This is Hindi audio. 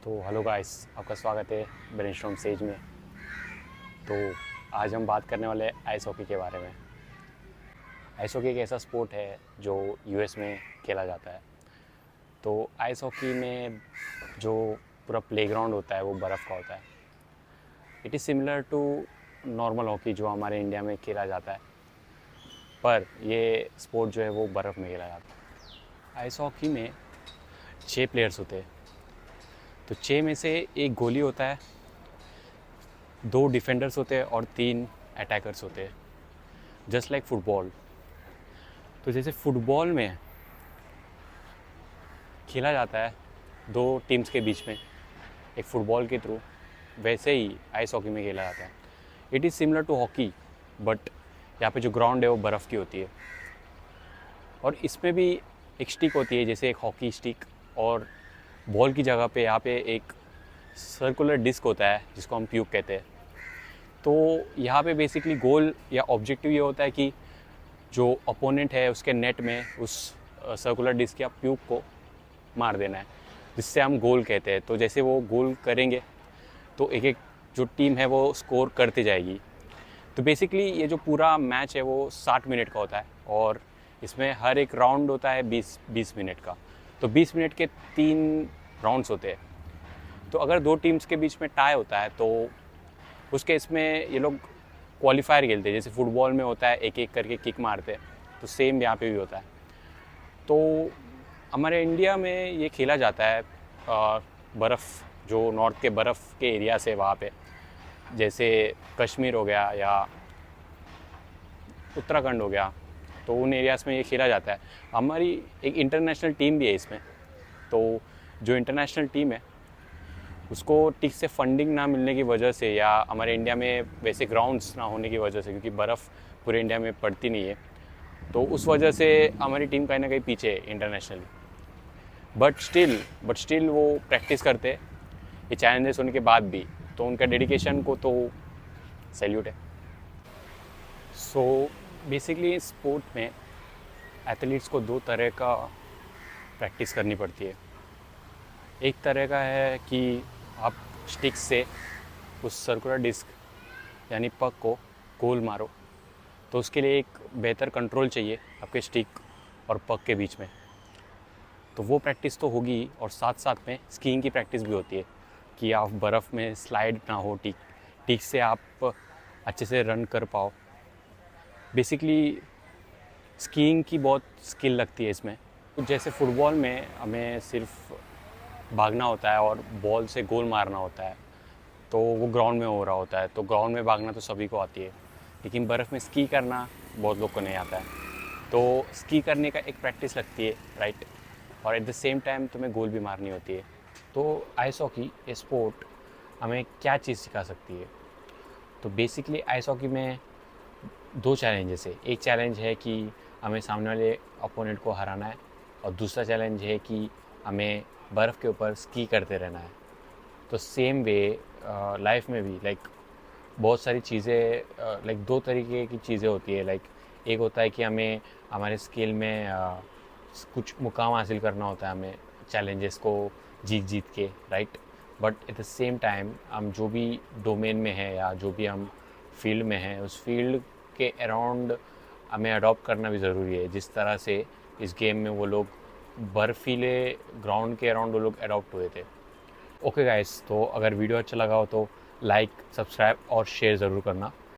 तो हेलो गाइस, आपका स्वागत है ब्रेनस्टॉर्म स्टेज में। तो आज हम बात करने वाले हैं आइस हॉकी के बारे में। आइस हॉकी एक ऐसा स्पोर्ट है जो यूएस में खेला जाता है। तो आइस हॉकी में जो पूरा प्लेग्राउंड होता है वो बर्फ़ का होता है। It is similar to normal hockey जो हमारे इंडिया में खेला जाता है, पर ये स्पोर्ट जो है वो बर्फ़ में खेला जाता है। आइस हॉकी में 6 प्लेयर्स होते हैं। तो 6 में से एक गोली होता है, 2 डिफेंडर्स होते हैं और 3 अटैकर्स होते हैं, जस्ट लाइक फुटबॉल। तो जैसे फुटबॉल में खेला जाता है 2 टीम्स के बीच में एक फुटबॉल के थ्रू, वैसे ही आइस हॉकी में खेला जाता है। It is similar to hockey, but यहाँ पे जो ग्राउंड है वो बर्फ़ की होती है। और इसमें भी एक स्टिक होती है, जैसे एक हॉकी स्टिक, और बॉल की जगह पे यहाँ पे एक सर्कुलर डिस्क होता है जिसको हम प्यूक कहते हैं। तो यहाँ पे बेसिकली गोल या ऑब्जेक्टिव ये होता है कि जो अपोनेंट है उसके नेट में उस सर्कुलर डिस्क या प्यूक को मार देना है, जिससे हम गोल कहते हैं। तो जैसे वो गोल करेंगे तो एक एक जो टीम है वो स्कोर करती जाएगी। तो बेसिकली ये जो पूरा मैच है वो 60 मिनट का होता है, और इसमें हर एक राउंड होता है 20 मिनट का। तो 20 मिनट के 3 राउंड्स होते हैं। तो अगर 2 टीम्स के बीच में टाई होता है तो उस केस में ये लोग क्वालिफायर खेलते हैं। जैसे फुटबॉल में होता है एक एक करके किक मारते हैं, तो सेम यहाँ पे भी होता है। तो हमारे इंडिया में ये खेला जाता है बर्फ़, जो नॉर्थ के बर्फ़ के एरिया से वहाँ पे, जैसे कश्मीर हो गया या उत्तराखंड हो गया, तो उन एरियाज़ में ये खेला जाता है। हमारी एक इंटरनेशनल टीम भी है इसमें। तो जो इंटरनेशनल टीम है उसको ठीक से फंडिंग ना मिलने की वजह से, या हमारे इंडिया में वैसे ग्राउंड्स ना होने की वजह से, क्योंकि बर्फ़ पूरे इंडिया में पड़ती नहीं है, तो उस वजह से हमारी टीम कहीं ना कहीं पीछे है इंटरनेशनली। बट स्टिल वो प्रैक्टिस करते हैं ये चैलेंजेस होने के बाद भी। तो उनका डेडिकेशन को तो सैल्यूट है। सो बेसिकली स्पोर्ट में एथलीट्स को 2 तरह का प्रैक्टिस करनी पड़ती है। एक तरह का है कि आप स्टिक से उस सर्कुलर डिस्क यानी पक को गोल मारो, तो उसके लिए एक बेहतर कंट्रोल चाहिए आपके स्टिक और पक के बीच में। तो वो प्रैक्टिस तो होगी, और साथ साथ में स्कीइंग की प्रैक्टिस भी होती है कि आप बर्फ़ में स्लाइड ना हो, ठीक से आप अच्छे से रन कर पाओ। बेसिकली स्कीइंग की बहुत स्किल लगती है इसमें। जैसे फुटबॉल में हमें सिर्फ भागना होता है और बॉल से गोल मारना होता है, तो वो ग्राउंड में हो रहा होता है। तो ग्राउंड में भागना तो सभी को आती है, लेकिन बर्फ़ में स्की करना बहुत लोग को नहीं आता है। तो स्की करने का एक प्रैक्टिस लगती है, राइट, और एट द सेम टाइम तुम्हें गोल भी मारनी होती है। तो आइस हॉकी ये स्पोर्ट हमें क्या चीज़ सिखा सकती है? तो बेसिकली आइस हॉकी में 2 चैलेंजेस है। एक चैलेंज है कि हमें सामने वाले अपोनेंट को हराना है, और दूसरा चैलेंज है कि हमें बर्फ़ के ऊपर स्की करते रहना है। तो सेम वे लाइफ में भी बहुत सारी चीज़ें, 2 तरीके की चीज़ें होती है। एक होता है कि हमें हमारे स्किल में कुछ मुकाम हासिल करना होता है, हमें चैलेंजेस को जीत के, right. But at the same time हम जो भी डोमेन में है या जो भी हम फील्ड में हैं, उस फील्ड के अराउंड हमें अडॉप्ट करना भी ज़रूरी है। जिस तरह से इस गेम में वो लोग बर्फीले ग्राउंड के अराउंड वो लोग अडॉप्ट हुए थे। ओके गाइस, तो अगर वीडियो अच्छा लगा हो तो लाइक, सब्सक्राइब और शेयर ज़रूर करना।